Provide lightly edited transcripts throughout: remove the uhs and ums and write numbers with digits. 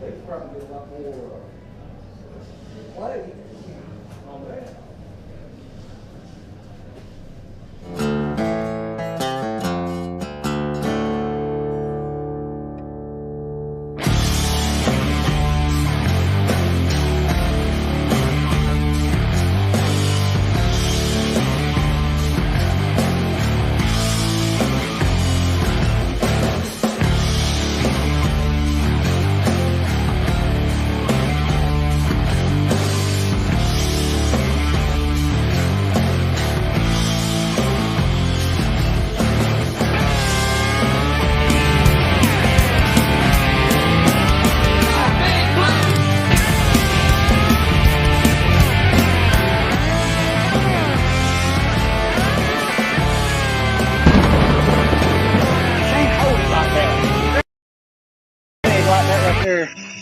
they probably get a lot more play on that.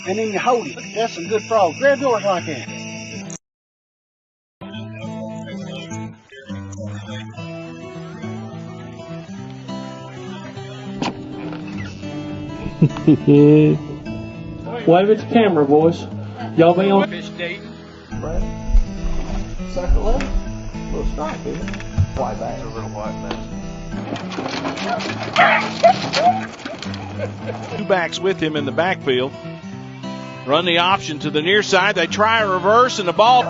And then you hold it. That's some good frogs. Grab yours like that. Wave at the camera, boys. Y'all be on fish date. Right. Second level. Little strike here. White bass. A little white bass. Two backs with him in the backfield. Run the option to the near side. They try a reverse and the ball.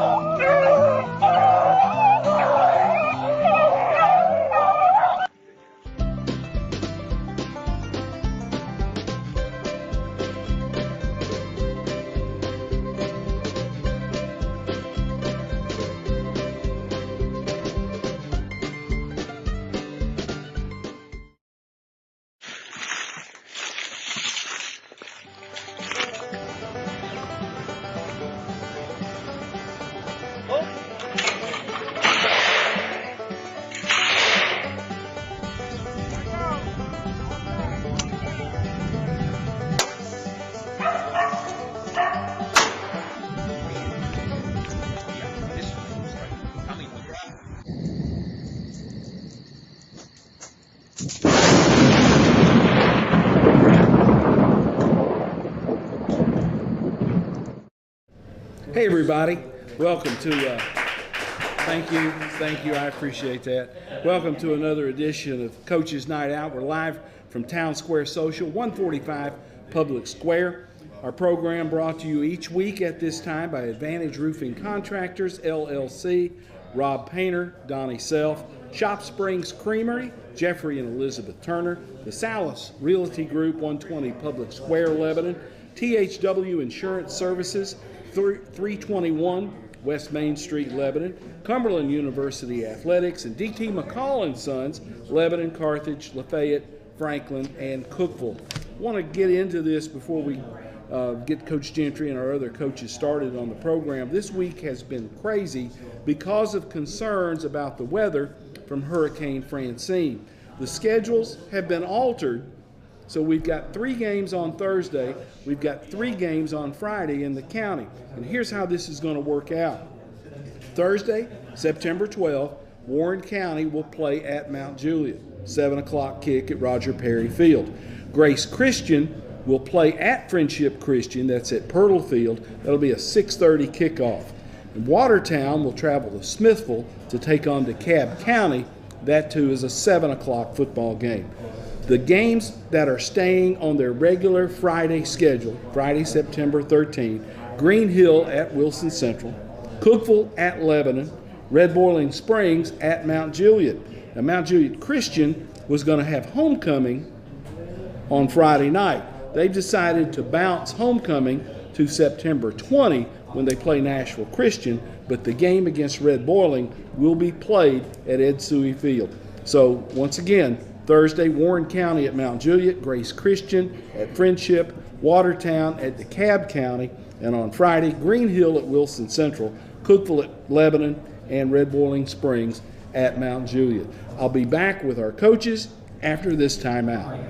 Hey everybody, welcome to, thank you, I appreciate that. Welcome to another edition of Coach's Night Out. We're live from Town Square Social, 145 Public Square. Our program brought to you each week at this time by Advantage Roofing Contractors, LLC, Rob Painter, Donnie Self, Shop Springs Creamery, Jeffrey and Elizabeth Turner, the Salas Realty Group, 120 Public Square, Lebanon, THW Insurance Services, 321 West Main Street, Lebanon, Cumberland University Athletics, and DT McCall & Sons, Lebanon, Carthage, Lafayette, Franklin, and Cookeville. I want to get into this before we get Coach Gentry and our other coaches started on the program. This week has been crazy because of concerns about the weather from Hurricane Francine. The schedules have been altered. So we've got 3 games on Thursday, we've got 3 games on Friday in the county. And here's how this is going to work out. Thursday, September 12th, Warren County will play at Mount Juliet, 7 o'clock kick at Roger Perry Field. Grace Christian will play at Friendship Christian, that's at Pirtle Field. That'll be a 6:30 kickoff. And Watertown will travel to Smithville to take on DeKalb County. That too is a 7 o'clock football game. The games that are staying on their regular Friday schedule, Friday, September 13th, Green Hill at Wilson Central, Cookeville at Lebanon, Red Boiling Springs at Mount Juliet. Now, Mount Juliet Christian was going to have homecoming on Friday night. They've decided to bounce homecoming to September 20 when they play Nashville Christian, but the game against Red Boiling will be played at Ed Suey Field. So, once again, Thursday, Warren County at Mount Juliet, Grace Christian at Friendship, Watertown at DeKalb County, and on Friday, Green Hill at Wilson Central, Cookeville at Lebanon, and Red Boiling Springs at Mount Juliet. I'll be back with our coaches after this timeout.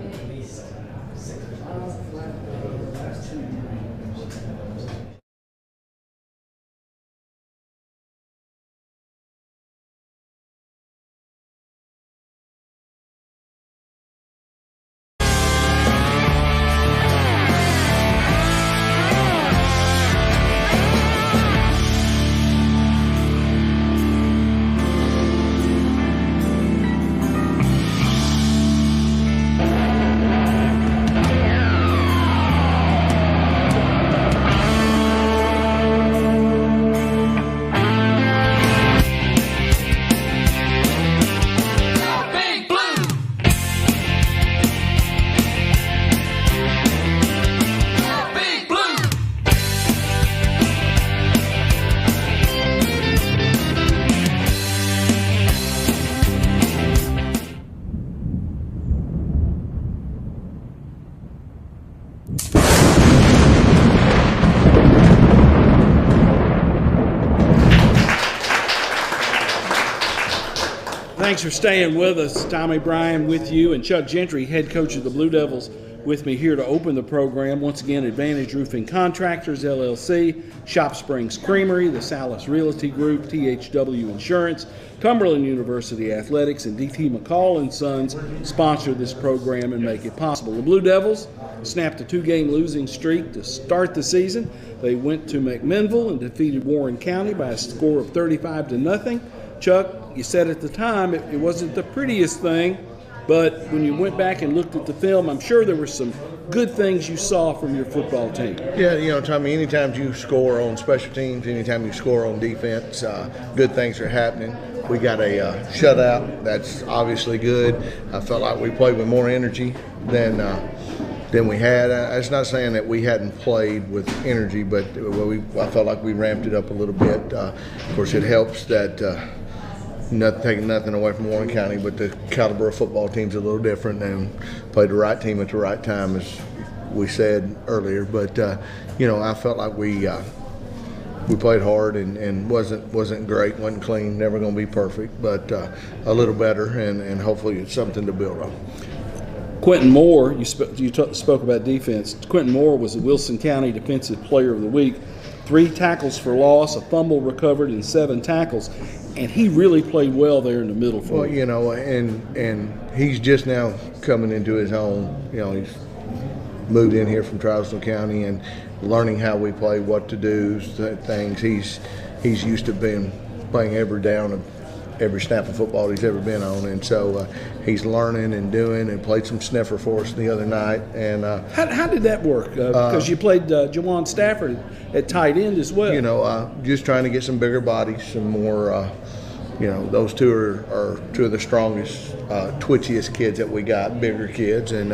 Thanks for staying with us. Tommy Bryan with you, and Chuck Gentry, head coach of the Blue Devils, with me here to open the program. Once again, Advantage Roofing Contractors, LLC, Shop Springs Creamery, the Salas Realty Group, THW Insurance, Cumberland University Athletics, and DT McCall & Sons sponsor this program and make it possible. The Blue Devils snapped a 2-game losing streak to start the season. They went to McMinnville and defeated Warren County by a score of 35-0. Chuck, you said at the time it wasn't the prettiest thing, but when you went back and looked at the film, I'm sure there were some good things you saw from your football team. Yeah, Tommy, anytime you score on special teams, anytime you score on defense, good things are happening. We got a shutout. That's obviously good. I felt like we played with more energy than we had. It's not saying that we hadn't played with energy, but I felt like we ramped it up a little bit. Of course, it helps that taking nothing away from Warren County, but the caliber of football team's a little different and played the right team at the right time, as we said earlier. But I felt like we played hard and wasn't great, wasn't clean, never going to be perfect, but a little better, and hopefully it's something to build on. Quentin Moore, you spoke about defense. Quentin Moore was the Wilson County Defensive Player of the Week. 3 tackles for loss, a fumble recovered, and 7 tackles. And he really played well there in the middle for you. Well, and he's just now coming into his own. He's moved in here from Trousdale County and learning how we play, what to do, things. He's used to playing every down of every snap of football he's ever been on, and so he's learning and doing, and played some sniffer for us the other night. And how did that work? Because you played Jawan Stafford at tight end as well. Just trying to get some bigger bodies, some more. Those two are two of the strongest, twitchiest kids that we got, bigger kids, and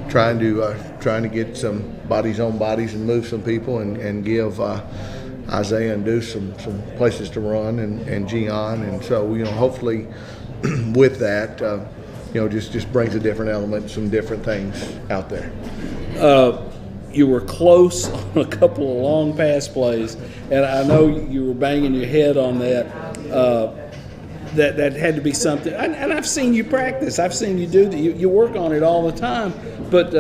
trying to get some bodies on bodies and move some people and give Isaiah and Deuce some places to run, and Gian, and so hopefully with that just brings a different element, some different things out there. You were close on a couple of long pass plays, and I know you were banging your head on that. That had to be something, and I've seen you practice. I've seen you do that. You work on it all the time. But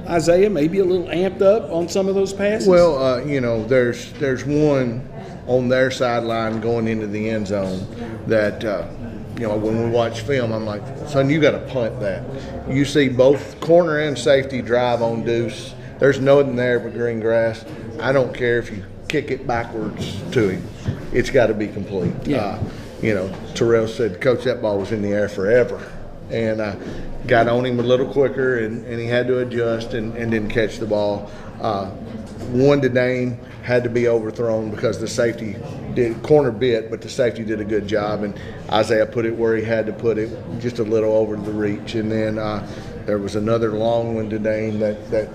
Isaiah, maybe a little amped up on some of those passes. Well, there's one on their sideline going into the end zone that when we watch film, I'm like, son, you got to punt that. You see both corner and safety drive on Deuce. There's nothing there but green grass. I don't care if you kick it backwards to him. It's got to be complete. Yeah. Terrell said, Coach, that ball was in the air forever. And got on him a little quicker, and he had to adjust and didn't catch the ball. One to Dane had to be overthrown because the safety corner bit, but the safety did a good job, and Isaiah put it where he had to put it, just a little over the reach. And then there was another long one to Dane that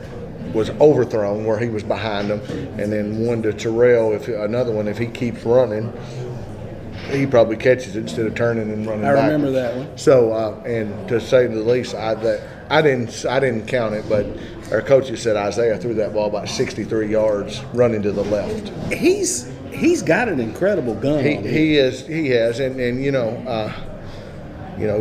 was overthrown where he was behind him, and then one to Terrell, another one, if he keeps running, he probably catches it instead of turning and running back. I remember that one. So, and to say the least, I didn't count it, but our coaches said Isaiah threw that ball about 63 yards running to the left. He's got an incredible gun. He has, and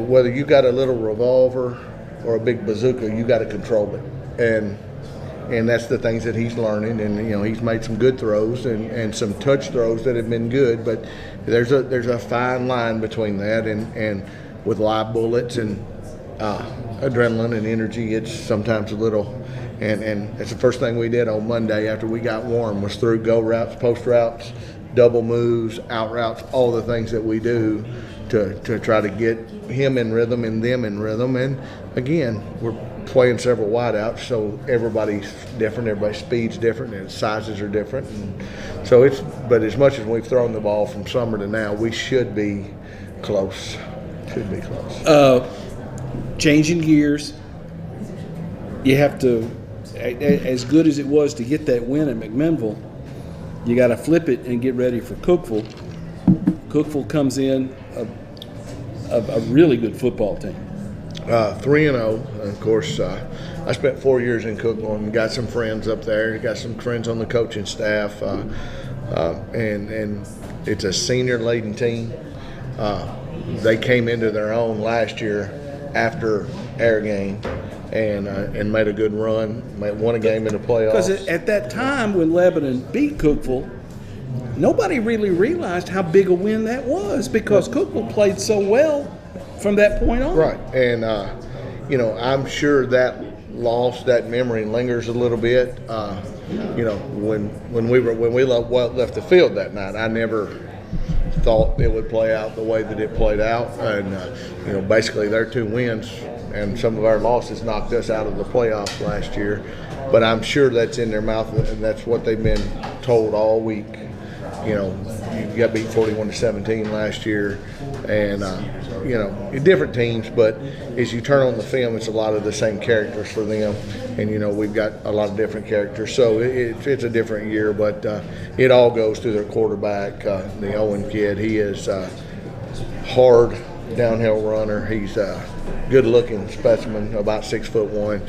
whether you got a little revolver or a big bazooka, you got to control it, and that's the things that he's learning. And he's made some good throws and some touch throws that have been good, but there's a fine line between that and with live bullets and adrenaline and energy, it's sometimes a little. And that's the first thing we did on Monday after we got warm was through go routes, post routes, double moves, out routes, all the things that we do to try to get him in rhythm and them in rhythm. And again, we're playing several wideouts, so everybody's different, everybody's speed's different, and sizes are different. And so but as much as we've thrown the ball from summer to now, we should be close. Changing gears, you have to, as good as it was to get that win at McMinnville, you got to flip it and get ready for Cookeville. Cookeville comes in a really good football team. 3-0. Of course, I spent 4 years in Cookeville and got some friends up there. Got some friends on the coaching staff, and it's a senior-laden team. they came into their own last year after our game and made a good run, won a game in the playoffs. Because at that time when Lebanon beat Cookeville, nobody really realized how big a win that was because Cookeville played so well from that point on. Right, and I'm sure that loss, that memory lingers a little bit. When we left the field that night, I never thought it would play out the way that it played out, and basically their 2 wins and some of our losses knocked us out of the playoffs last year. But I'm sure that's in their mouth, and that's what they've been told all week. You got beat 41-17 last year, and different teams. But as you turn on the film, it's a lot of the same characters for them, and we've got a lot of different characters. So it's a different year, but it all goes through their quarterback, the Owen kid. He is hard downhill runner. He's a good-looking specimen, about 6'1".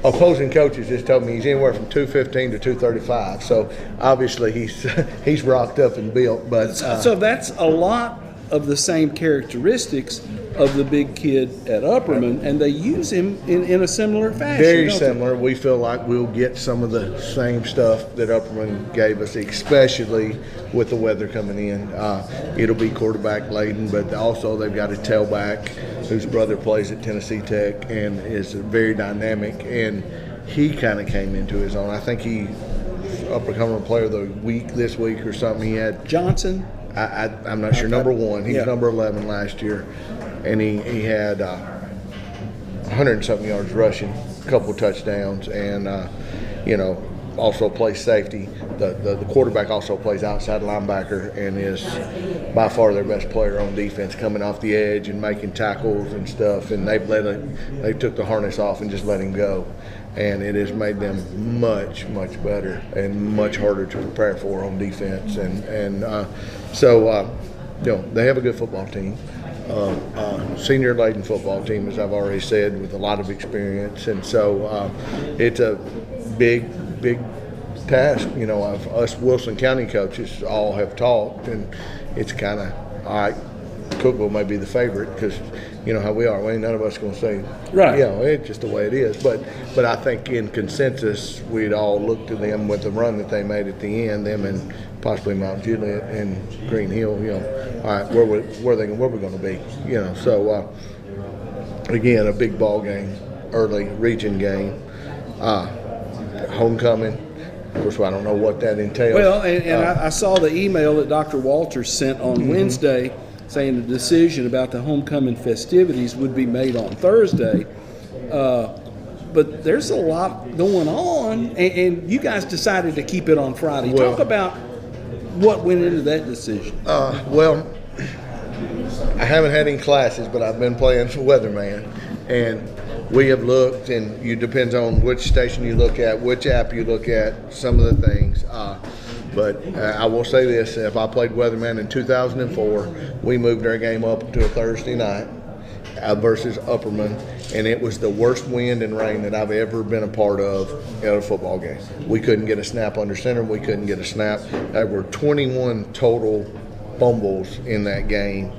Opposing coaches just told me he's anywhere from 215 to 235. So obviously he's rocked up and built. But so that's a lot of the same characteristics of the big kid at Upperman, and they use him in a similar fashion. Very similar. We feel like we'll get some of the same stuff that Upperman gave us, especially with the weather coming in. It'll be quarterback laden, but also they've got a tailback whose brother plays at Tennessee Tech and is very dynamic, and he kind of came into his own. I think he uppercoming player of the week this week or something. He had Johnson. I'm not sure. Number 1. He was number 11 last year, and he had 100-something yards rushing, a couple touchdowns, and also plays safety. The quarterback also plays outside linebacker and is by far their best player on defense, coming off the edge and making tackles and stuff. And they took the harness off and just let him go. And it has made them much, much better and much harder to prepare for on defense. So they have a good football team. Senior laden football team, as I've already said, with a lot of experience. And so it's a big task. Of us Wilson County coaches all have talked, and it's kind of, all right, Cookeville may be the favorite because you know how we are. Well, none of us going to say, right. It's just the way it is. But I think in consensus, we'd all look to them with the run that they made at the end, them and possibly Mount Juliet and Green Hill. All right, where we going to be? So again, a big ball game, early region game, homecoming. Of course, I don't know what that entails. Well, and I saw the email that Dr. Walters sent on Wednesday saying the decision about the homecoming festivities would be made on Thursday. But there's a lot going on, and you guys decided to keep it on Friday. Talk about what went into that decision. Well, I haven't had any classes, but I've been playing weatherman, and we have looked, and it depends on which station you look at, which app you look at, some of the things. But I will say this, if I played weatherman in 2004, we moved our game up to a Thursday night versus Upperman, and it was the worst wind and rain that I've ever been a part of at a football game. We couldn't get a snap under center. We couldn't get a snap. There were 21 total fumbles in that game,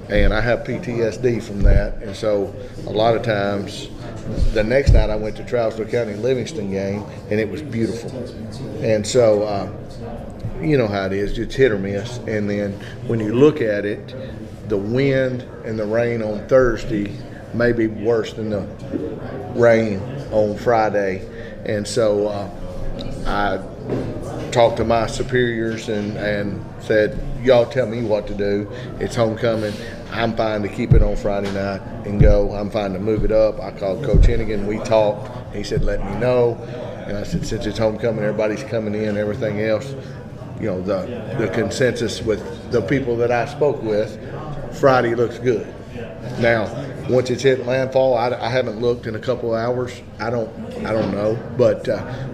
and I have PTSD from that. And so a lot of times, the next night I went to Trousdale County Livingston game, and it was beautiful. And so you know how it is, it's hit or miss. And then when you look at it, the wind and the rain on Thursday may be worse than the rain on Friday. And so I talked to my superiors and said, y'all tell me what to do. It's homecoming. I'm fine to keep it on Friday night and go. I'm fine to move it up. I called Coach Hennigan. We talked. He said, let me know. And I said, since it's homecoming, everybody's coming in, everything else, the consensus with the people that I spoke with, Friday looks good. Now, once it's hit landfall, I haven't looked in a couple of hours. I don't know, but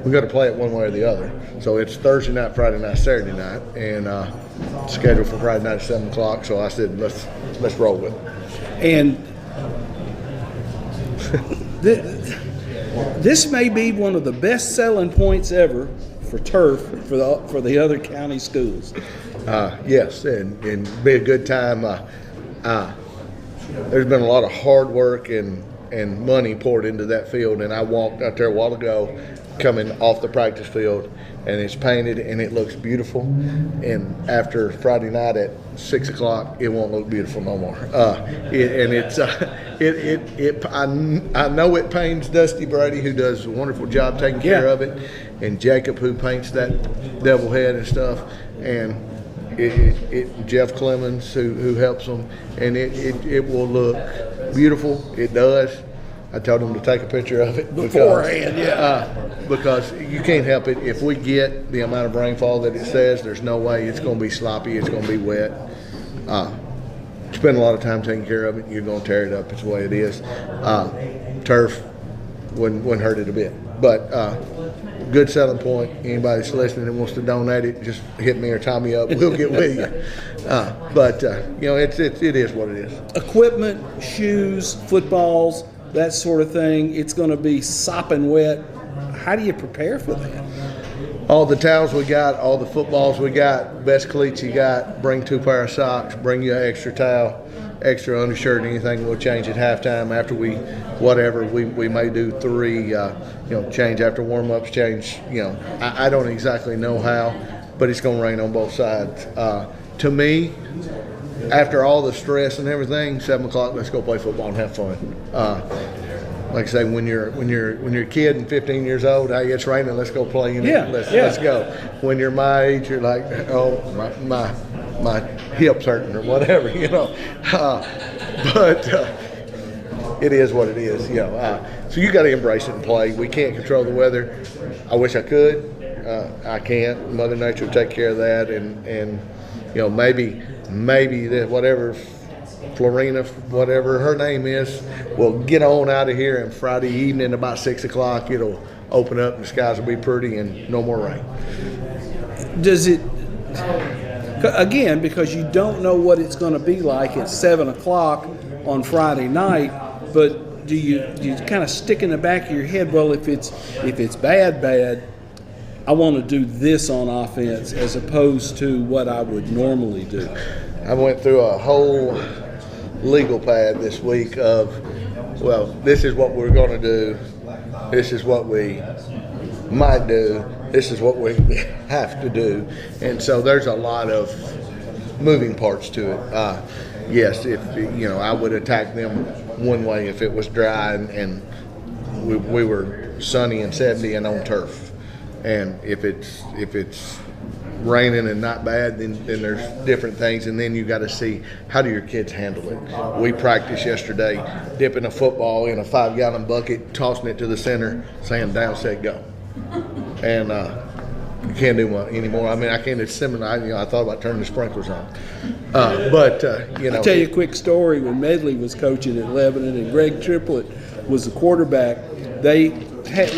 we got to play it one way or the other. So it's Thursday night, Friday night, Saturday night, and scheduled for Friday night at 7 o'clock. So I said, let's roll with it. And this may be one of the best selling points ever for turf for the other county schools. Yes, and be a good time. There's been a lot of hard work and money poured into that field, and I walked out there a while ago coming off the practice field, and it's painted and it looks beautiful, and after Friday night at 6 o'clock it won't look beautiful no more. I know it pains Dusty Brady, who does a wonderful job taking care of it, and Jacob, who paints that devil head and stuff, and Jeff Clemens, who helps them, and it will look beautiful. It does. I told him to take a picture of it beforehand, because you can't help it. If we get the amount of rainfall that it says, there's no way it's going to be sloppy. It's going to be wet. Spend a lot of time taking care of it. You're going to tear it up. It's the way it is. Turf wouldn't hurt it a bit, but good selling point. Anybody that's listening and wants to donate it, just hit me or Tommy up. We'll get with you. But it is what it is. Equipment, shoes, footballs, that sort of thing. It's going to be sopping wet. How do you prepare for that? All the towels we got, all the footballs we got, best cleats you got. Bring 2 pair of socks. Bring you an extra towel, extra undershirt, anything. We'll change at halftime. After we may do 3. Change after warm-ups. Change. I don't exactly know how, but it's going to rain on both sides. To me, after all the stress and everything, 7 o'clock, let's go play football and have fun. Like I say, when you're a kid and 15 years old, hey, it's raining, let's go play. Let's go. When you're my age, you're like, oh, my hip's hurting or whatever, But it is what it is, So you got to embrace it and play. We can't control the weather. I wish I could. I can't. Mother Nature will take care of that, and maybe that whatever Florina, whatever her name is, will get on out of here, and Friday evening about 6 o'clock it'll open up and the skies will be pretty and no more rain. Does it, again, because you don't know what it's going to be like at 7 o'clock on Friday night, but do you kind of stick in the back of your head, well, if it's bad, I want to do this on offense as opposed to what I would normally do? I went through a whole legal pad this week of, well, this is what we're going to do, this is what we might do, this is what we have to do, and so there's a lot of moving parts to it. Yes, if I would attack them one way if it was dry and we were sunny and 70 and on turf. And if it's raining and not bad, then there's different things, and then you got to see how do your kids handle it. We practiced yesterday dipping a football in a 5-gallon bucket, tossing it to the center, saying down, set, go. And you can't do one anymore. I mean, I can't. It's similar. I thought about turning the sprinklers on, but I'll tell you a quick story. When Medley was coaching at Lebanon and Greg Triplett was the quarterback, they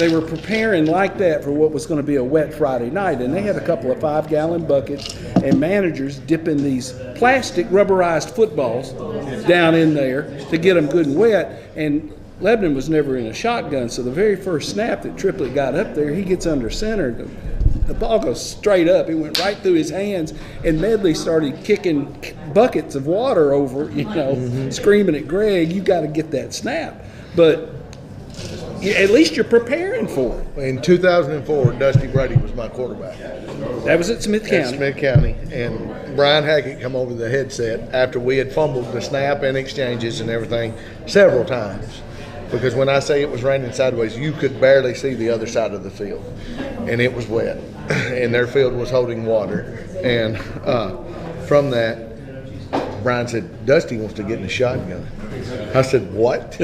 were preparing like that for what was going to be a wet Friday night, and they had a couple of 5-gallon buckets and managers dipping these plastic rubberized footballs down in there to get them good and wet. And Lebanon was never in a shotgun, so the very first snap that Triplett got up there, he gets under center. The ball goes straight up. It went right through his hands, and Medley started kicking buckets of water over, screaming at Greg, you got to get that snap. But at least you're preparing for it. In 2004, Dusty Brady was my quarterback. That was at Smith County. At Smith County. And Brian Hackett come over the headset after we had fumbled the snap and exchanges and everything several times. Because when I say it was raining sideways, you could barely see the other side of the field. And it was wet. And their field was holding water. And from that, Brian said, Dusty wants to get in the shotgun. I said, what?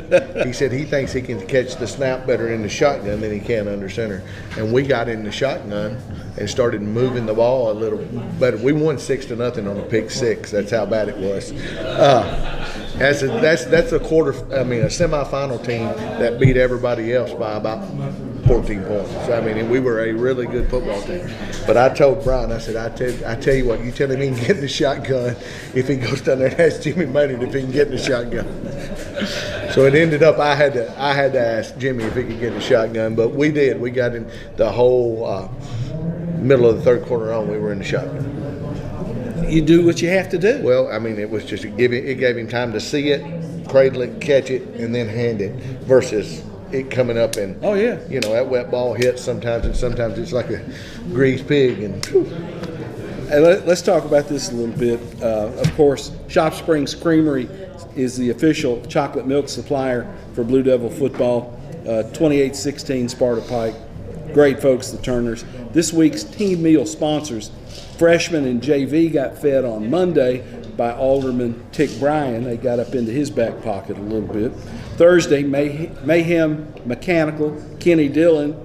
He said he thinks he can catch the snap better in the shotgun than he can under center. And we got in the shotgun and started moving the ball a little better. We won 6-0 on a pick six. That's how bad it was. That's a semifinal team that beat everybody else by about 14 points. I mean, we were a really good football team. But I told Brian, I said, I tell you what, you tell him he can get in the shotgun if he goes down there and asks Jimmy Maynard if he can get in the shotgun. So it ended up I had to ask Jimmy if he could get in the shotgun, but we did. We got in the whole middle of the third quarter on. We were in the shotgun. you do what you have to do. Well, I mean, it was just it gave him time to see it, cradle it, catch it, and then hand it, versus it coming up and that wet ball hits sometimes, and sometimes it's like a greased pig. And let's talk about this a little bit. Of course, Shop Springs Creamery is the official chocolate milk supplier for Blue Devil football. 2816 Sparta Pike. Great folks, the Turners. This week's team meal sponsors, Freshman and JV got fed on Monday by Alderman Tick Bryan. They got up into his back pocket a little bit. Thursday, Mayhem Mechanical, Kenny Dillon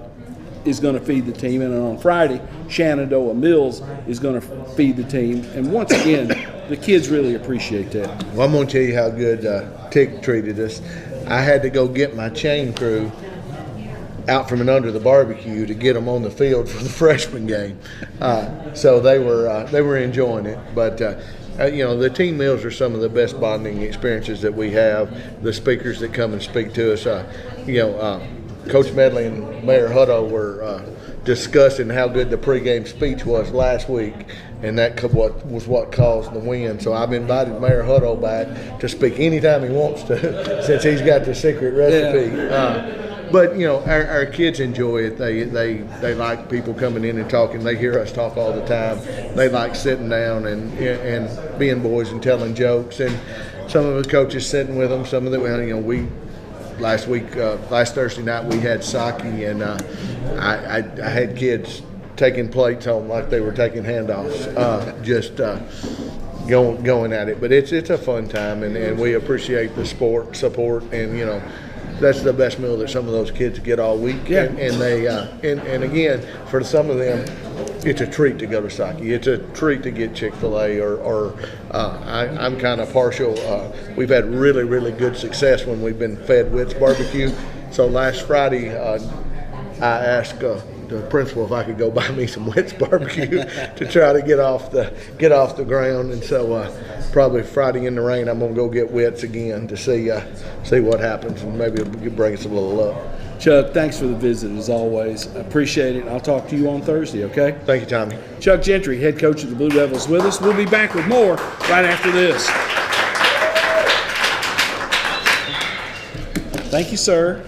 is going to feed the team. And on Friday, Shenandoah Mills is going to feed the team. And once again, the kids really appreciate that. Well, I'm going to tell you how good Tick treated us. I had to go get my chain crew out from and under the barbecue to get them on the field for the freshman game. So they were enjoying it. But the team meals are some of the best bonding experiences that we have. The speakers that come and speak to us, Coach Medley and Mayor Hutto were discussing how good the pregame speech was last week, and that was what caused the win. So I've invited Mayor Hutto back to speak anytime he wants to, since he's got the secret recipe. Yeah. But our kids enjoy it. They like people coming in and talking. They hear us talk all the time. They like sitting down and being boys and telling jokes. And some of the coaches sitting with them. Some of them, last Thursday night we had sake, and I had kids taking plates home like they were taking handoffs, going at it. But it's a fun time, and we appreciate the support, and that's the best meal that some of those kids get all week. Yeah. And they and again, for some of them, it's a treat to go to Saki. It's a treat to get Chick-fil-A, or I'm kind of partial. We've had really, really good success when we've been fed Witt's barbecue. So last Friday, I asked the principal if I could go buy me some Witt's barbecue to try to get off the ground. And so probably Friday in the rain, I'm gonna go get Witt's again to see what happens, and maybe it'll bring us a little luck. Chuck, thanks for the visit as always. I appreciate it. I'll talk to you on Thursday, okay? Thank you, Tommy. Chuck Gentry, head coach of the Blue Devils, with us. We'll be back with more right after this. Thank you, sir.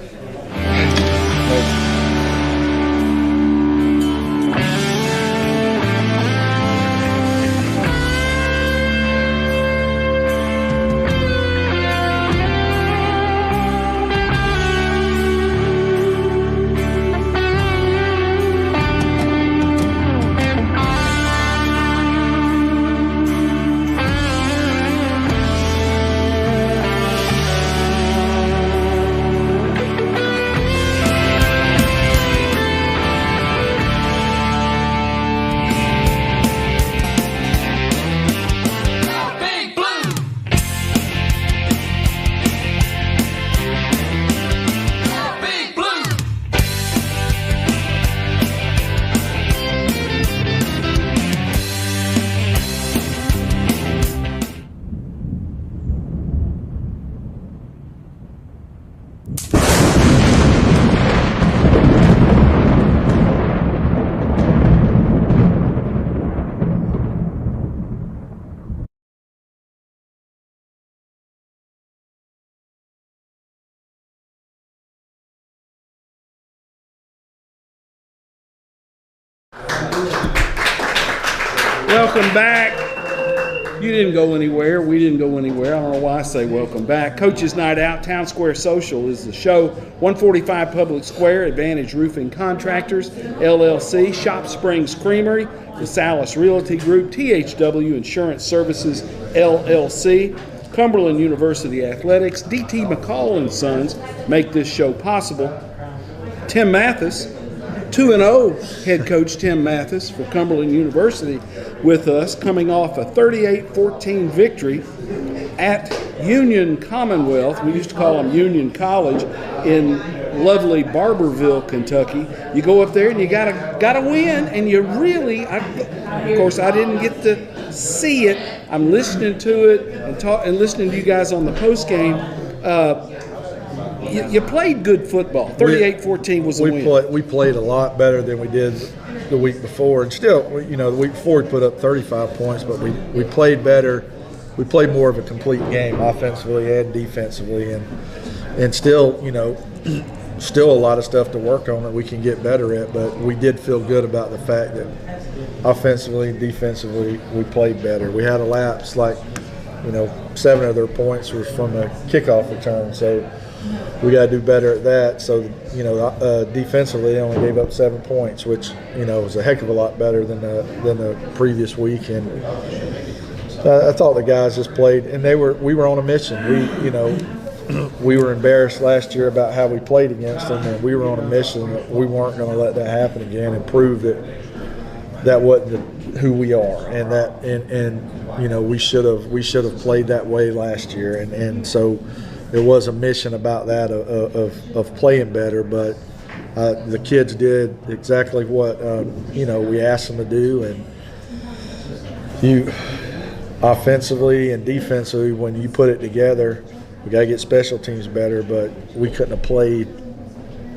Welcome back. You didn't go anywhere. We didn't go anywhere. I don't know why I say welcome back. Coaches Night Out, Town Square Social is the show. 145 Public Square, Advantage Roofing Contractors, LLC, Shop Springs Creamery, the Salas Realty Group, THW Insurance Services, LLC, Cumberland University Athletics, DT McCall & Sons make this show possible. Tim Mathis, 2-0 head coach Tim Mathis for Cumberland University with us, coming off a 38-14 victory at Union Commonwealth. We used to call them Union College in lovely Barberville, Kentucky. You go up there and you gotta win, and you really, of course, I didn't get to see it. I'm listening to it and listening to you guys on the post game. You played good football. 38-14 was the win. We played a lot better than we did the week before, and still, the week before we put up 35 points, but we played better. We played more of a complete game, offensively and defensively, and still, still a lot of stuff to work on that we can get better at. But we did feel good about the fact that offensively and defensively we played better. We had a lapse, 7 of their points were from a kickoff return, so we got to do better at that. So, defensively, they only gave up 7 points, which, was a heck of a lot better than the previous week. And I thought the guys just played, and we were on a mission. We were embarrassed last year about how we played against them, and we were on a mission that we weren't going to let that happen again and prove that wasn't who we are, and we should have played that way last year, and so there was a mission about that of playing better, but the kids did exactly what we asked them to do, and offensively and defensively, when you put it together, we got to get special teams better, but we couldn't have played.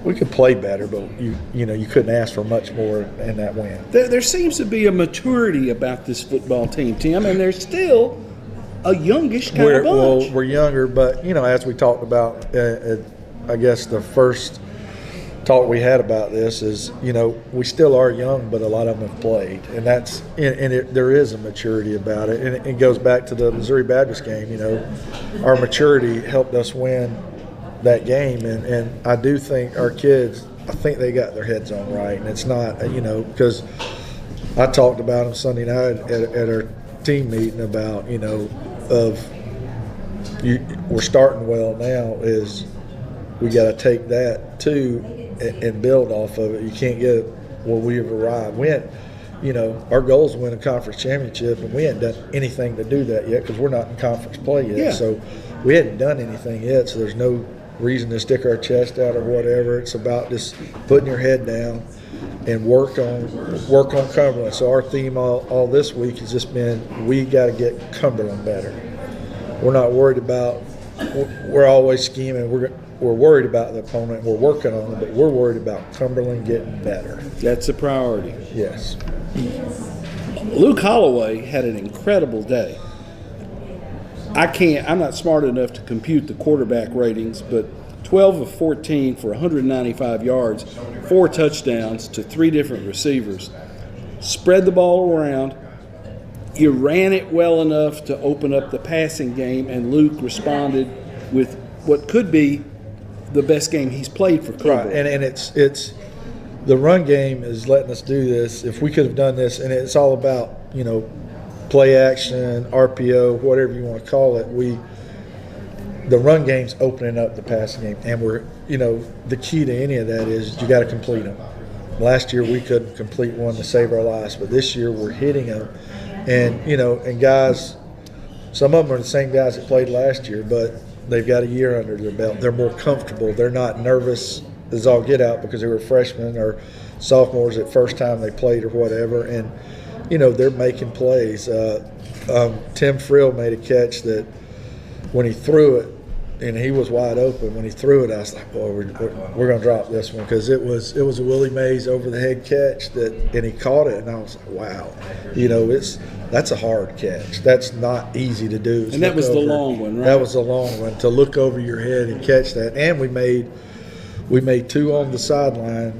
We could play better, but you couldn't ask for much more in that win. There seems to be a maturity about this football team, Tim, and they're still a youngish kind of bunch. Well, we're younger, but as we talked about, I guess the first talk we had about this is, we still are young, but a lot of them have played, and there is a maturity about it, and it goes back to the Missouri Baptist game. Our maturity helped us win that game, and I do think our kids, I think they got their heads on right, and it's not, because I talked about them Sunday night at our team meeting about, we're starting well now, is we got to take that too and build off of it. You can't get where we've arrived. Our goal is to win a conference championship, and we hadn't done anything to do that yet because we're not in conference play yet. Yeah. So we hadn't done anything yet, so there's no reason to stick our chest out or whatever. It's about just putting your head down and work on Cumberland. So our theme all this week has just been, we got to get Cumberland better. We're not worried about, we're always scheming. We're worried about the opponent. We're working on it, but we're worried about Cumberland getting better. That's a priority. Yes. Luke Holloway had an incredible day. I'm not smart enough to compute the quarterback ratings, but 12 of 14 for 195 yards, 4 touchdowns to 3 different receivers. Spread the ball around. You ran it well enough to open up the passing game, and Luke responded with what could be the best game he's played for Cumberland. Right, and it's the run game is letting us do this. If we could have done this, and it's all about, play action, RPO, whatever you want to call it, the run game's opening up the passing game, and we're, the key to any of that is you got to complete them. Last year we couldn't complete one to save our lives, but this year we're hitting them, and and guys, some of them are the same guys that played last year, but they've got a year under their belt. They're more comfortable. They're not nervous as all get out because they were freshmen or sophomores at first time they played or whatever, and they're making plays. Tim Frill made a catch that when he threw it, and he was wide open. When he threw it, I was like, "Boy, we're going to drop this one," because it was a Willie Mays over the head catch and he caught it, and I was like, "Wow, that's a hard catch. That's not easy to do." And that was the long one, right? That was the long one, to look over your head and catch that. And we made 2 on the sideline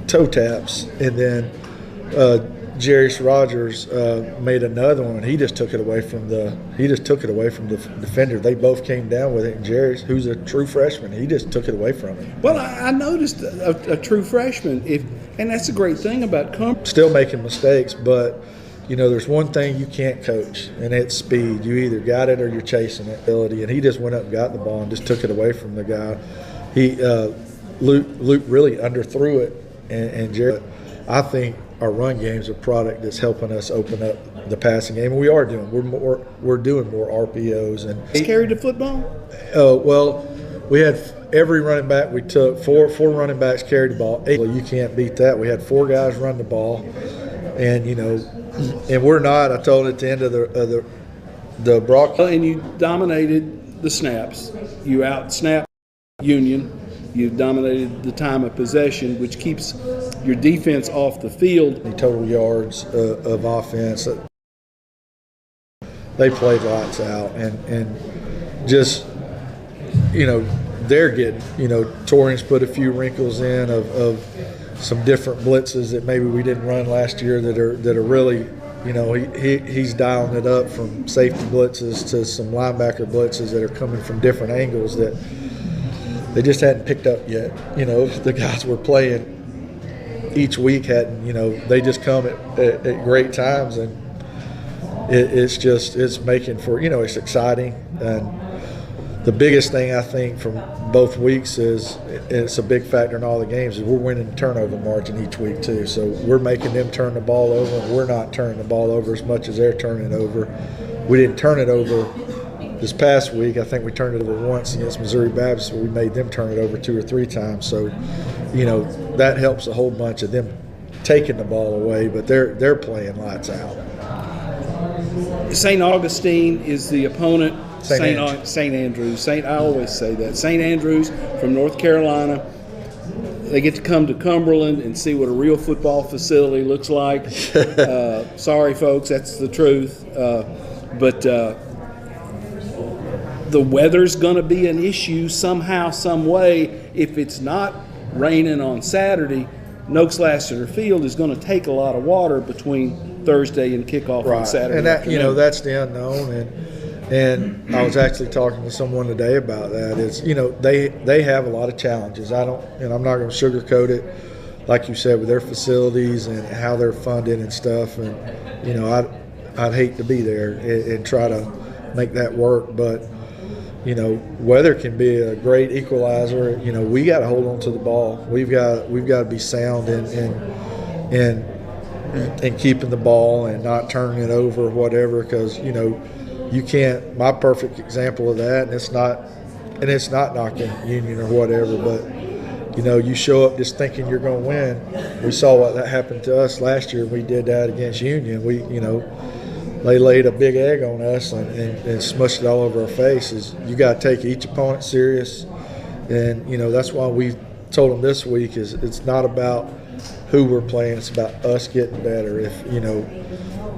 toe taps, and then Jarius Rogers made another one. He just took it away from the defender. They both came down with it, and Jarius, who's a true freshman, he just took it away from him. Well, I noticed a true freshman, and that's a great thing about Cumberland. Still making mistakes, but there's one thing you can't coach, and it's speed. You either got it or you're chasing it. And he just went up and got the ball and just took it away from the guy. Luke really underthrew it, and Jared, I think our run game is a product that's helping us open up the passing game. And we are doing. We're doing more RPOs and carried the football. Well, we had every running back we took. Four running backs carried the ball. 8. You can't beat that. We had 4 guys run the ball, and and we're not. I told at the end of the broadcast. And you dominated the snaps. You out-snapped Union. You've dominated the time of possession, which keeps your defense off the field. The total yards of offense, they played lights out, and just, they're getting, Torian's put a few wrinkles in of some different blitzes that maybe we didn't run last year that are really, he's dialing it up from safety blitzes to some linebacker blitzes that are coming from different angles that they just hadn't picked up yet. The guys we're playing each week hadn't, they just come at great times, and it's making for, it's exciting. And the biggest thing I think from both weeks is, it's a big factor in all the games, is we're winning the turnover margin each week too. So we're making them turn the ball over, and we're not turning the ball over as much as they're turning it over. We didn't turn it over this past week. I think we turned it over once against Missouri Baptist, where we made them turn it over 2 or 3 times. So, that helps a whole bunch of them taking the ball away, but they're playing lights out. St. Augustine is the opponent. St. Andrews. I always say that. St. Andrews from North Carolina. They get to come to Cumberland and see what a real football facility looks like. Sorry, folks, that's the truth. But the weather's going to be an issue somehow, some way. If it's not raining on Saturday, Noakes Lassiter Field is going to take a lot of water between Thursday and kickoff on Saturday. And that, afternoon. that's the unknown. And I was actually talking to someone today about that. Is they have a lot of challenges. I'm not going to sugarcoat it, like you said, with their facilities and how they're funded and stuff. And I'd hate to be there and try to make that work, but weather can be a great equalizer. We got to hold on to the ball. We've got to be sound and keeping the ball and not turning it over or whatever, because you can't. My perfect example of that, and it's not knocking Union or whatever, but you show up just thinking you're going to win. We saw what that happened to us last year. We did that against Union. They laid a big egg on us and smushed it all over our faces. You got to take each opponent serious, and that's why we told them this week is it's not about who we're playing, it's about us getting better. If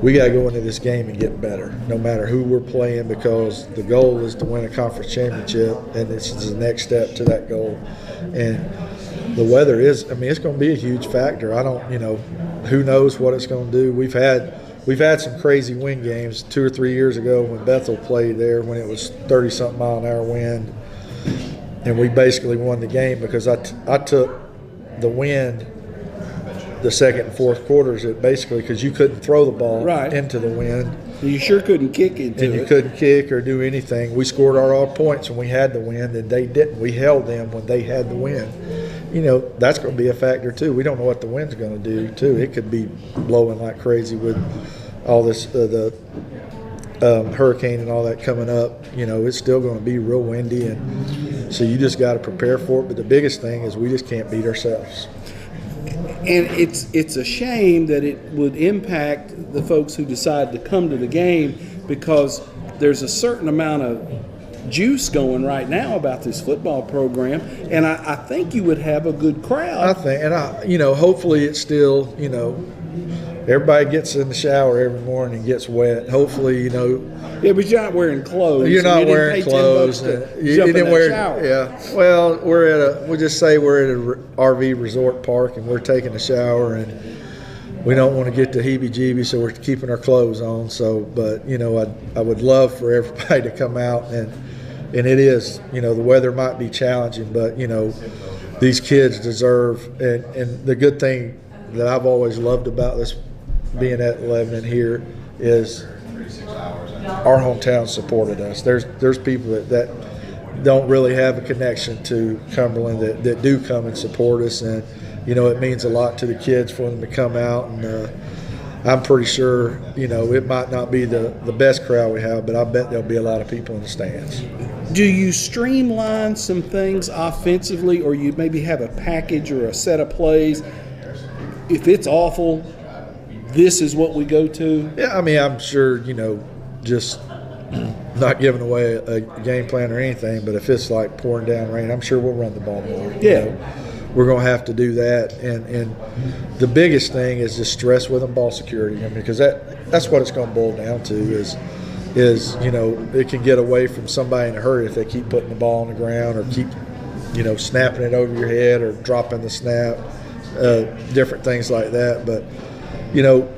we got to go into this game and get better, no matter who we're playing, because the goal is to win a conference championship, and this is the next step to that goal. And the weather is, it's going to be a huge factor. Who knows what it's going to do. We've had some crazy wind games 2 or 3 years ago when Bethel played there, when it was 30-something mile-an-hour wind, and we basically won the game because I took the wind the second and fourth quarters, because you couldn't throw the ball into the wind. You sure couldn't kick into it. And you couldn't kick or do anything. We scored all points when we had the wind, and they didn't. We held them when they had the wind. That's going to be a factor too. We don't know what the wind's going to do too. It could be blowing like crazy with all this the hurricane and all that coming up. It's still going to be real windy, and so you just got to prepare for it. But the biggest thing is we just can't beat ourselves. And it's a shame that it would impact the folks who decide to come to the game, because there's a certain amount of juice going right now about this football program, and I think you would have a good crowd. I think, and hopefully it's still, everybody gets in the shower every morning and gets wet. Hopefully, Yeah, but you're not wearing clothes. You're not wearing clothes. You didn't wear shower. Yeah. Well, we'll just say we're at an RV resort park and we're taking a shower, and we don't want to get the heebie-jeebies, so we're keeping our clothes on. So, but I would love for everybody to come out, and it is. The weather might be challenging, but these kids deserve. And the good thing that I've always loved about this being at Lebanon here is our hometown supported us. There's people that don't really have a connection to Cumberland that do come and support us, and it means a lot to the kids for them to come out. And I'm pretty sure it might not be the best crowd we have, but I bet there'll be a lot of people in the stands. Do you streamline some things offensively, or you maybe have a package or a set of plays? If it's awful, this is what we go to? Yeah, I'm sure, just not giving away a game plan or anything, but if it's like pouring down rain, I'm sure we'll run the ball more. Yeah. We're going to have to do that. And the biggest thing is just stress with them ball security. I mean, because that's what it's going to boil down to is it can get away from somebody in a hurry if they keep putting the ball on the ground or keep, snapping it over your head or dropping the snap, different things like that. But,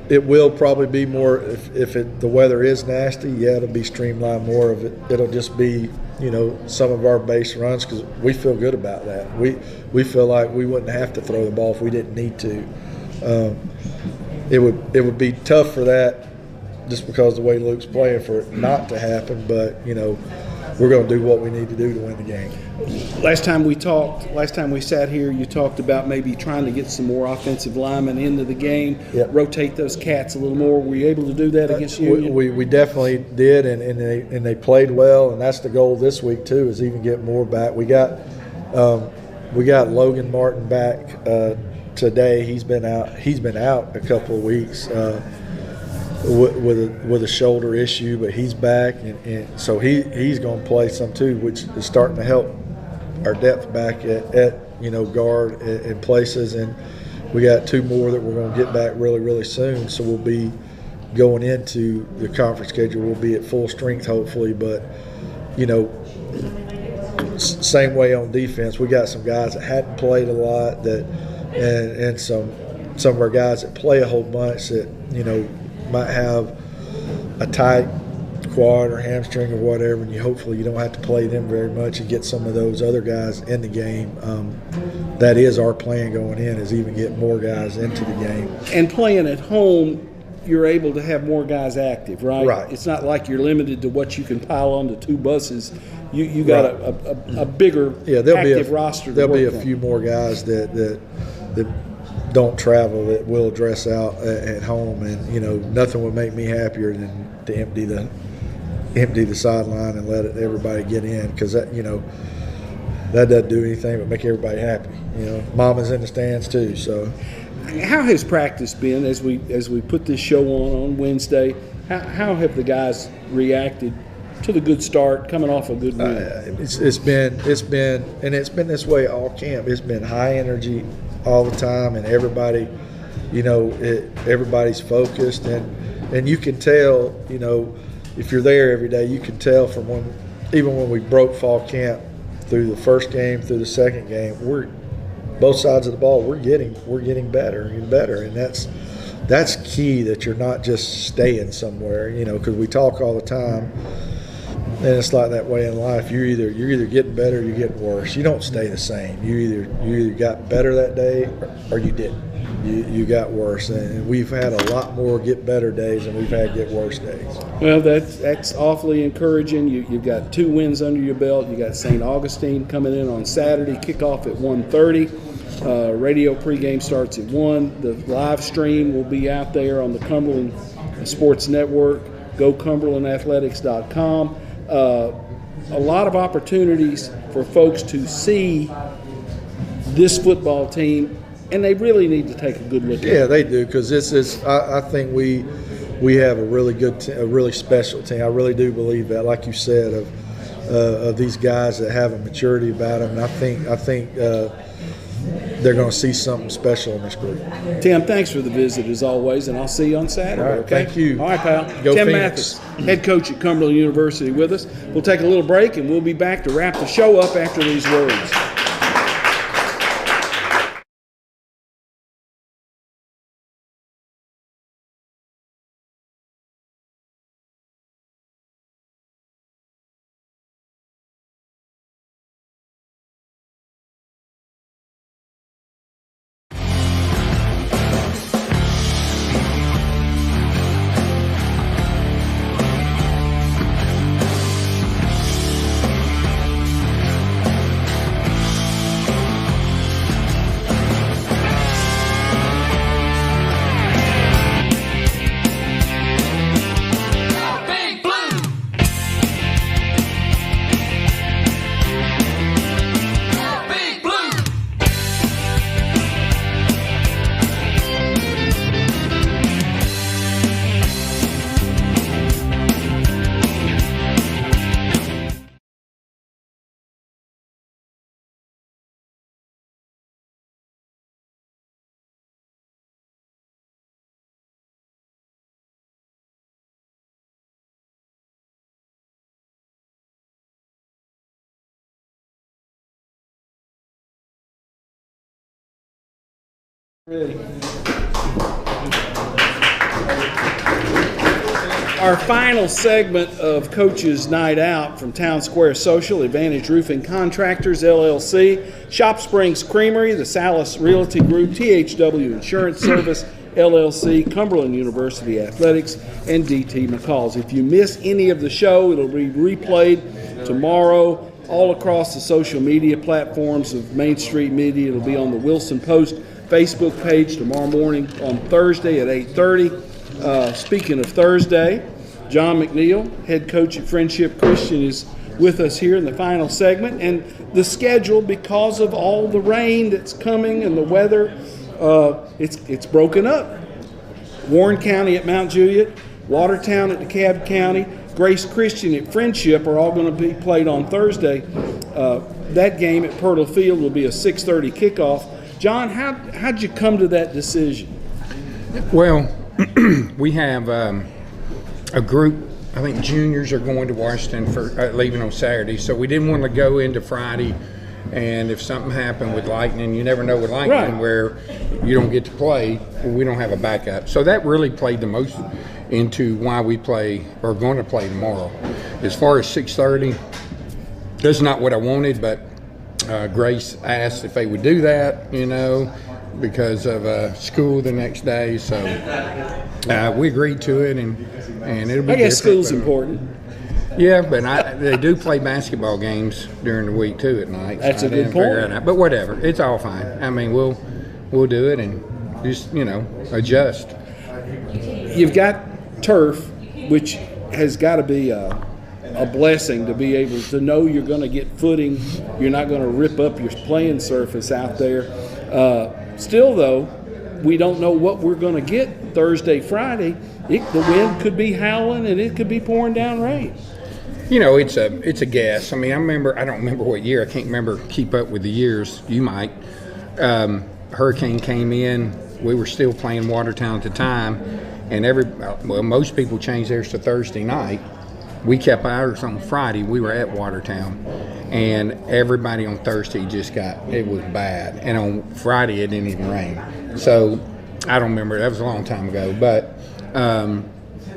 it will probably be more if the weather is nasty, yeah, it'll be streamlined more of it. It'll just be, some of our base runs because we feel good about that. We feel like we wouldn't have to throw the ball if we didn't need to. It would be tough for that just because the way Luke's playing for it not to happen, but, we're going to do what we need to do to win the game. Last time we sat here, you talked about maybe trying to get some more offensive linemen into the game, rotate those cats a little more. Were you able to do that against Union? We definitely did, and they played well, and that's the goal this week too, is even get more back. We got Logan Martin back today. He's been out a couple of weeks. With a shoulder issue, but he's back, and so he's going to play some too, which is starting to help our depth back at guard in places. And we got 2 more that we're going to get back really, really soon. So we'll be going into the conference schedule. We'll be at full strength hopefully, but same way on defense. We got some guys that hadn't played a lot and some of our guys that play a whole bunch that might have a tight quad or hamstring or whatever, and hopefully you don't have to play them very much and get some of those other guys in the game. That is our plan going in, is even get more guys into the game. And playing at home, you're able to have more guys active, right? Right. It's not like you're limited to what you can pile onto 2 buses. You got a bigger active roster. There'll be a few more guys that don't travel that will dress out at home, and nothing would make me happier than to empty the sideline and let everybody get in, because that doesn't do anything but make everybody happy. Mama's in the stands too. So how has practice been as we put this show on Wednesday? How have the guys reacted to the good start coming off a good win? It's been this way all camp. It's been high energy all the time, and everybody, everybody's focused, and you can tell, if you're there every day, you can tell from even when we broke fall camp through the first game, through the second game, we're both sides of the ball. We're getting better and better, and that's key. That you're not just staying somewhere, because we talk all the time. And it's like that way in life. You're either getting better or you're getting worse. You don't stay the same. You either got better that day or you didn't. You got worse. And we've had a lot more get better days than we've had get worse days. Well, that's awfully encouraging. You've got 2 wins under your belt. You got St. Augustine coming in on Saturday, kickoff at 1:30. Radio pregame starts at 1. The live stream will be out there on the Cumberland Sports Network. Go CumberlandAthletics.com. A lot of opportunities for folks to see this football team, and they really need to take a good look at it. Yeah, they do, because this is. I think we have a really good, a really special team. I really do believe that, like you said, of these guys that have a maturity about them. And I think they're going to see something special in this group. Tim, thanks for the visit as always, and I'll see you on Saturday. All right, okay? thank you. All right, pal. Go Tim Phoenix. Mathis, head coach at Cumberland University, with us. We'll take a little break, and we'll be back to wrap the show up after these words. Our final segment of Coach's Night Out from Town Square Social, Advantage Roofing Contractors, LLC, Shop Springs Creamery, the Salas Realty Group, THW Insurance Service, LLC, Cumberland University Athletics, and DT McCall's. If you miss any of the show, it'll be replayed tomorrow all across the social media platforms of Main Street Media. It'll be on the Wilson Post Facebook page tomorrow morning on Thursday at 8:30. Speaking of Thursday, John McNeil, head coach at Friendship Christian, is with us here in the final segment. And the schedule, because of all the rain that's coming and the weather, it's broken up. Warren County at Mount Juliet, Watertown at DeKalb County, Grace Christian at Friendship are all going to be played on Thursday. That game at Pirtle Field will be a 6:30 kickoff. John, how'd you come to that decision? Well, we have a group, I think juniors are going to Washington for leaving on Saturday, so we didn't want to go into Friday, and if something happened with lightning, you never know with lightning, right, where you don't get to play, we don't have a backup. So that really played the most into why we play or going to play tomorrow. As far as 6:30, that's not what I wanted, but Grace asked if they would do that, because of school the next day. So we agreed to it, and it'll be. I guess school's important. Yeah, but they do play basketball games during the week too at night. That's so a good point. But whatever, it's all fine. I mean, we'll do it and just adjust. You've got turf, which has got to be a blessing to be able to know you're going to get footing. You're not going to rip up your playing surface out there. Still, though, we don't know what we're going to get Thursday, Friday. The wind could be howling and it could be pouring down rain. It's a guess. I mean, I don't remember what year. I can't keep up with the years. You might. Hurricane came in. We were still playing Watertown at the time, and most people changed theirs to Thursday night. We kept ours on Friday. We were at Watertown, and everybody on Thursday it was bad. And on Friday, it didn't even rain. So I don't remember. That was a long time ago. But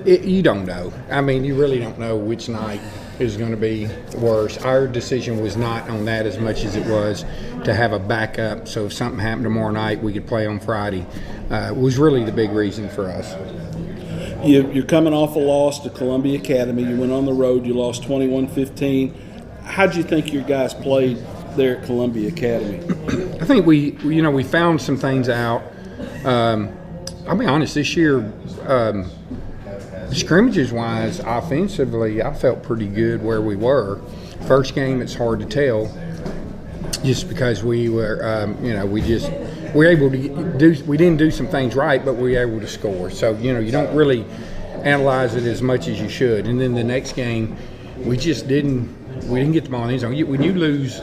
you don't know. I mean, you really don't know which night is going to be worse. Our decision was not on that as much as it was to have a backup. So if something happened tomorrow night, we could play on Friday. Was really the big reason for us. You're coming off a loss to Columbia Academy. You went on the road. You lost 21-15. How'd you think your guys played there at Columbia Academy? I think we found some things out. I'll be honest, this year, scrimmages-wise, offensively, I felt pretty good where we were. First game, it's hard to tell, just because we were, we were able to we didn't do some things right, but we were able to score. So, you don't really analyze it as much as you should. And then the next game, we didn't get the ball in the end zone. When you lose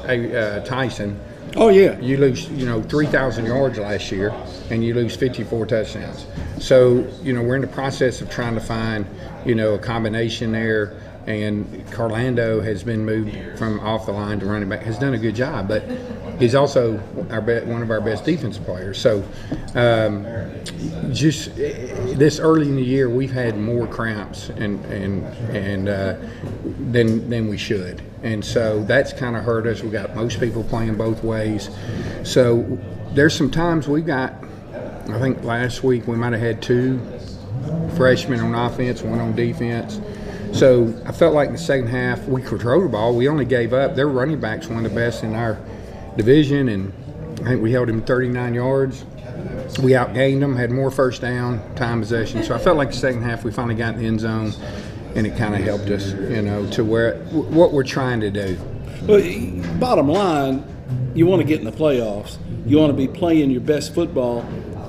Tyson, oh yeah, you lose 3,000 yards last year, and you lose 54 touchdowns. So we're in the process of trying to find a combination there. And Carlando has been moved from off the line to running back. Has done a good job, but he's also one of our best defensive players. So just this early in the year, we've had more cramps than we should, and so that's kind of hurt us. We got most people playing both ways, so there's some times we got. I think last week we might have had 2 freshmen on offense, 1 on defense. So I felt like in the second half we controlled the ball. We only gave up. Their running back's one of the best in our division, and I think we held him 39 yards. We outgained them, had more first down, time possession. So I felt like the second half we finally got in the end zone, and it kind of helped us, to what we're trying to do. Well, bottom line, you want to get in the playoffs. You want to be playing your best football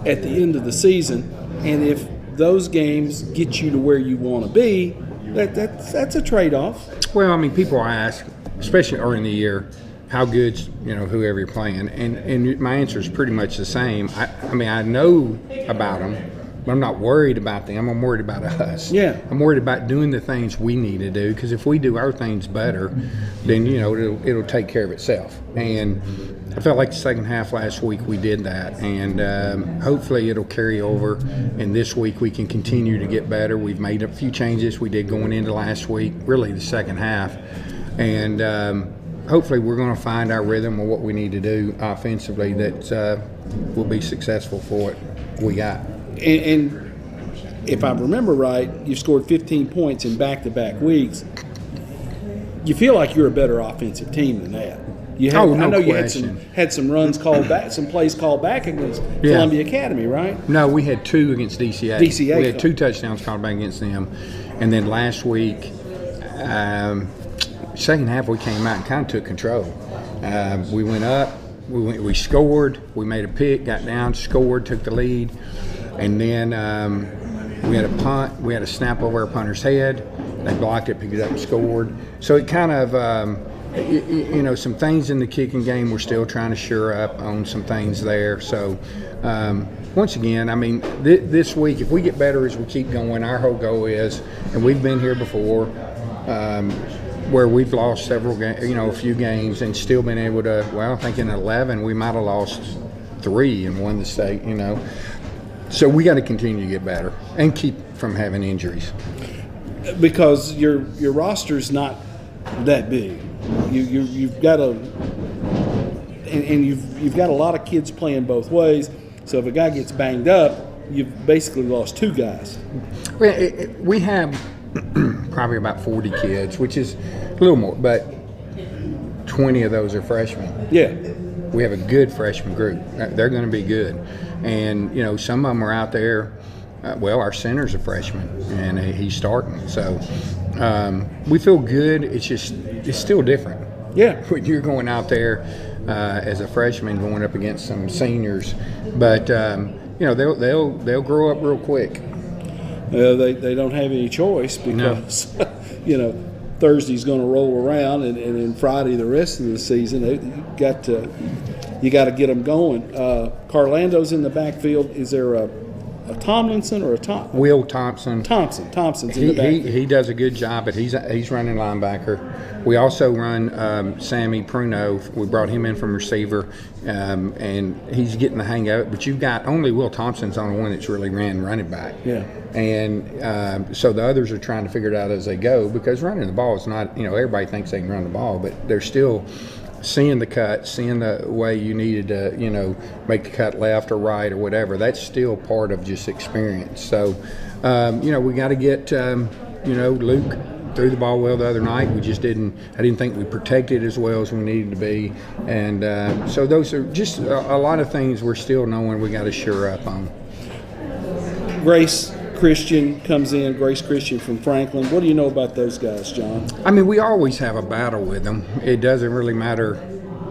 at the end of the season, and if those games get you to where you want to be, that's a trade-off. Well, I mean, people ask, especially early in the year, how good's whoever you're playing, and my answer is pretty much the same. I mean, I know about them, I'm not worried about them. I'm worried about us. Yeah. I'm worried about doing the things we need to do, because if we do our things better, then it'll take care of itself. And I felt like the second half last week we did that, and hopefully it'll carry over. And this week we can continue to get better. We've made a few changes we did going into last week, really the second half, and hopefully we're going to find our rhythm of what we need to do offensively that will be successful for what we got. And if I remember right, you scored 15 points in back-to-back weeks. You feel like you're a better offensive team than that. You had, Oh, no I know question. you had some runs called back, some plays called back against Columbia Academy, right? No, we had 2 against DCA. DCA. We had 2 touchdowns called back against them. And then last week, second half, we came out and kind of took control. We went up, we scored, we made a pick, got down, scored, took the lead. And then we had a punt, we had a snap over our punter's head. They blocked it, picked it up, and scored. So it kind of, some things in the kicking game, we're still trying to shore up on some things there. So once again, I mean, this week, if we get better as we keep going, our whole goal is, and we've been here before, where we've lost several, a few games and still been able to, well, I think in 11 we might have lost 3 and won the state, So we got to continue to get better and keep from having injuries. Because your roster's not that big. You've got you've got a lot of kids playing both ways. So if a guy gets banged up, you've basically lost 2 guys. We have probably about 40 kids, which is a little more, but 20 of those are freshmen. Yeah. We have a good freshman group. They're going to be good. And, some of them are out there. Our center's a freshman, and he's starting. So we feel good. It's still different. Yeah. When you're going out there as a freshman going up against some seniors. But, they'll grow up real quick. They don't have any choice because, Thursday's going to roll around, and then Friday the rest of the season. You got to get them going. Carlando's in the backfield. Is there a Tomlinson or a Tom? Will Thompson. Thompson's in the backfield. He does a good job, but he's running linebacker. We also run Sammy Pruno. We brought him in from receiver, and he's getting the hang of it. But you've got only Will Thompson's on the one that's really ran running back. Yeah. And so the others are trying to figure it out as they go, because running the ball is not, everybody thinks they can run the ball, but they're still seeing the cut, seeing the way you needed to, make the cut left or right or whatever. That's still part of just experience. So, we got to get, Luke threw the ball well the other night. I didn't think we protected as well as we needed to be. And so those are just a lot of things we're still knowing we got to shore up on. Grace Christian comes in, Grace Christian from Franklin. What do you know about those guys, John? I mean, we always have a battle with them. It doesn't really matter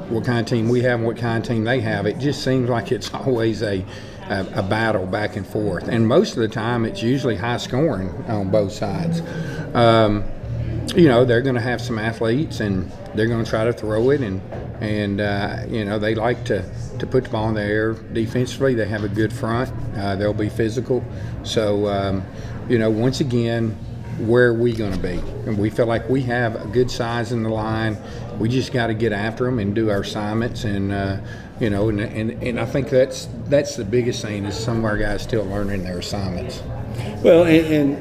what kind of team we have and what kind of team they have. It just seems like it's always a battle back and forth. And most of the time, it's usually high scoring on both sides. They're going to have some athletes, and they're going to try to throw it, and they like to put the ball in the air. Defensively, they have a good front. They'll be physical. So, once again, where are we going to be? And we feel like we have a good size in the line. We just got to get after them and do our assignments, and I think that's the biggest thing is some of our guys still learning their assignments. Well, and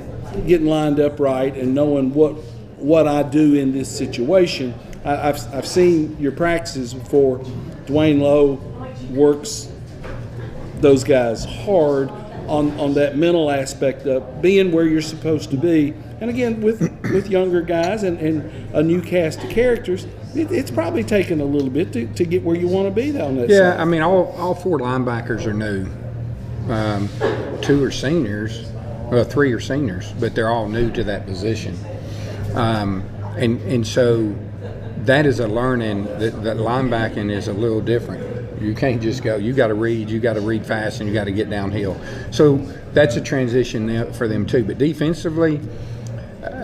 getting lined up right and knowing what I do in this situation. I've seen your practices before. Dwayne Lowe works those guys hard on that mental aspect of being where you're supposed to be. And again, with younger guys and a new cast of characters, it's probably taken a little bit to get where you want to be on that side. Yeah, I mean, all 4 linebackers are new. 2 are seniors. Well, 3 are seniors, but they're all new to that position. And so that is a learning that linebacking is a little different. You can't just go, you got to read fast, and you got to get downhill. So that's a transition for them too. But defensively,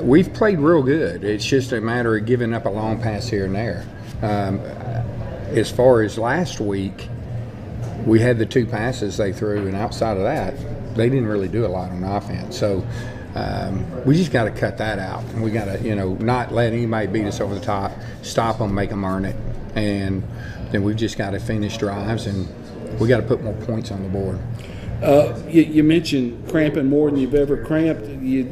we've played real good. It's just a matter of giving up a long pass here and there. As far as last week, we had the 2 passes they threw, and outside of that, they didn't really do a lot on offense. So we just got to cut that out, and we got to, not let anybody beat us over the top, stop them, make them earn it, and then we've just got to finish drives, and we got to put more points on the board. You mentioned cramping more than you've ever cramped. I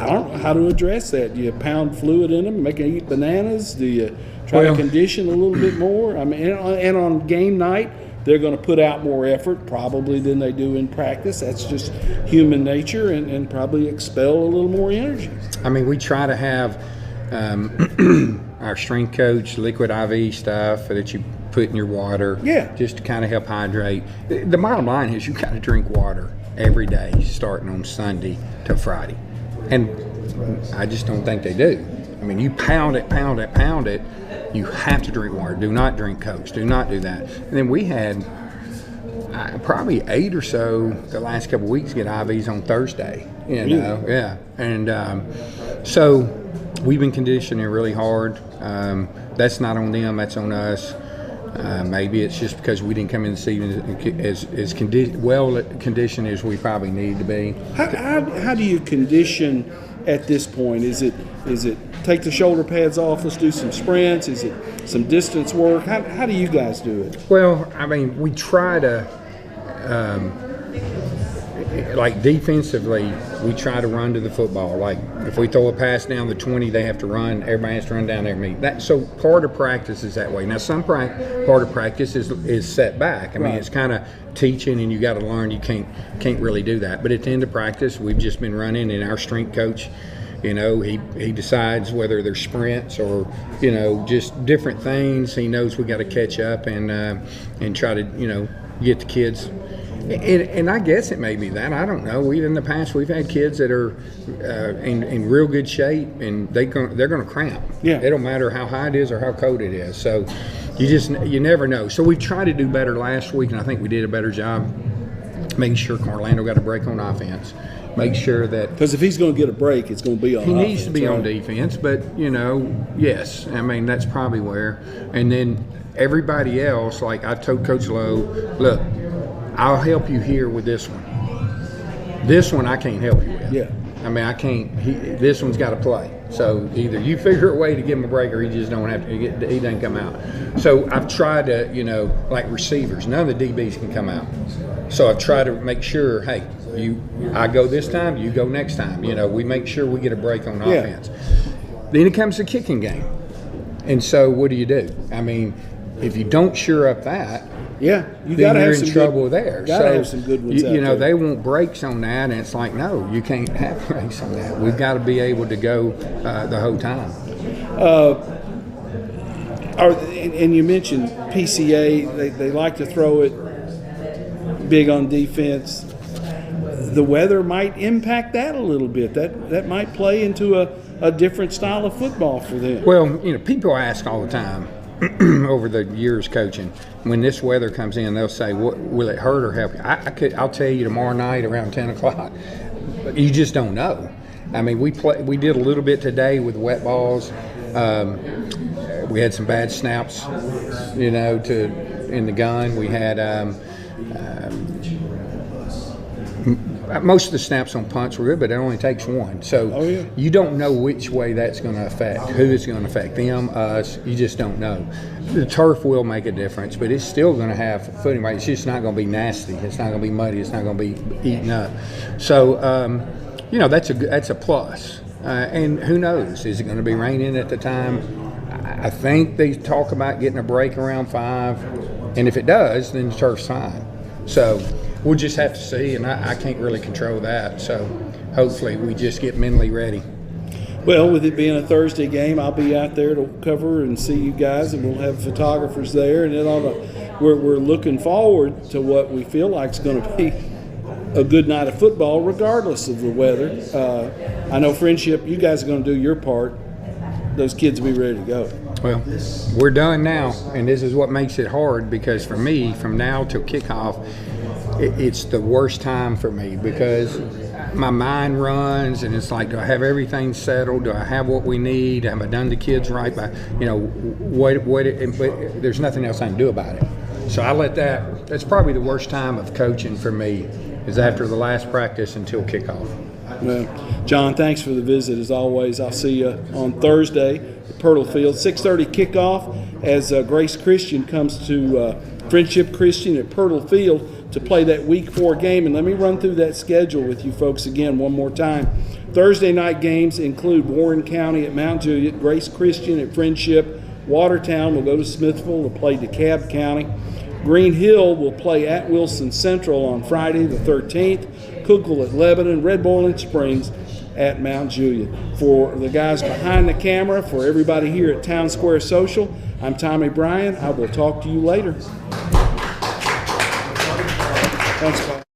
don't know how to address that. Do you pound fluid in them, make them eat bananas? Do you try to condition a little bit more? I mean, and on game night, they're going to put out more effort probably than they do in practice. That's just human nature, and probably expel a little more energy. I mean, we try to have our strength coach liquid IV stuff that you put in your water, just to kind of help hydrate. The bottom line is you got to drink water every day, starting on Sunday till Friday, and I just don't think they do. I mean, you pound it. You have to drink water. Do not drink Cokes. Do not do that. And then we had probably 8 or so the last couple of weeks get IVs on Thursday. And so we've been conditioning really hard. That's not on them. That's on us. Maybe it's just because we didn't come in the season as well conditioned as we probably need to be. How do you condition at this point? Is it take the shoulder pads off, let's do some sprints? Is it some distance work? How do you guys do it? Well, I mean, we try to, like defensively, we try to run to the football. Like if we throw a pass down the 20, they have to run. Everybody has to run down there and meet. So part of practice is that way. Now some part of practice is set back. I mean, it's kind of teaching, and you got to learn. You can't really do that. But at the end of practice, we've just been running, and our strength coach, he decides whether they're sprints or just different things. He knows we got to catch up and try to get the kids. And I guess it may be that. I don't know. In the past, we've had kids that are in real good shape, and they're going to cramp. Yeah. It don't matter how high it is or how cold it is. So you never know. So we tried to do better last week, and I think we did a better job making sure Orlando got a break on offense. Make sure that, because if he's going to get a break, it's going to be on offense. He needs to be on defense, but yes, I mean that's probably where. And then everybody else, like I told Coach Lowe, look, I'll help you here with this one. This one I can't help you with. Yeah. I mean, I can't. This one's got to play. So either you figure a way to give him a break, or he just don't have to. He doesn't come out. So I've tried to, like receivers, none of the DBs can come out. So I've tried to make sure, hey, I go this time, you go next time. We make sure we get a break on offense. Then it comes to kicking game, and so what do? I mean, if you don't sure up that. Yeah, you got to have some trouble there. Got to have some good ones. They want breaks on that, and it's like, no, you can't have breaks on that. We've got to be able to go the whole time. And you mentioned PCA. They like to throw it big on defense. The weather might impact that a little bit. That might play into a different style of football for them. Well, people ask all the time. Over the years coaching, when this weather comes in, they'll say, will it hurt or help you? I'll tell you tomorrow night around 10 o'clock. You just don't know. I mean, we did a little bit today with wet balls. We had some bad snaps, in the gun. We had most of the snaps on punts were good, but it only takes one. So you don't know which way that's going to affect, who it's going to affect, them, us. You just don't know. The turf will make a difference, but it's still going to have footing weight. It's just not going to be nasty. It's not going to be muddy. It's not going to be eaten up. So, that's a plus. And who knows? Is it going to be raining at the time? I think they talk about getting a break around 5, and if it does, then the turf's fine. So we'll just have to see, and I can't really control that. So hopefully we just get mentally ready. Well, with it being a Thursday game, I'll be out there to cover and see you guys, and we'll have photographers there. And we're looking forward to what we feel like is going to be a good night of football, regardless of the weather. I know Friendship, you guys are going to do your part. Those kids will be ready to go. Well, we're done now, and this is what makes it hard, because for me, from now till kickoff, it's the worst time for me, because my mind runs, and it's like, do I have everything settled? Do I have what we need? Have I done the kids right? But there's nothing else I can do about it. So I let that's probably the worst time of coaching for me, is after the last practice until kickoff. Well, John, thanks for the visit as always. I'll see you on Thursday at Pirtle Field. 6:30 kickoff as Grace Christian comes to Friendship Christian at Pirtle Field to play that Week 4 game. And let me run through that schedule with you folks again one more time. Thursday night games include Warren County at Mount Juliet, Grace Christian at Friendship, Watertown will go to Smithville to play DeKalb County. Green Hill will play at Wilson Central on Friday the 13th. Cookville at Lebanon, Red Boiling Springs at Mount Juliet. For the guys behind the camera, for everybody here at Town Square Social, I'm Tommy Bryan. I will talk to you later. Thanks, Paul.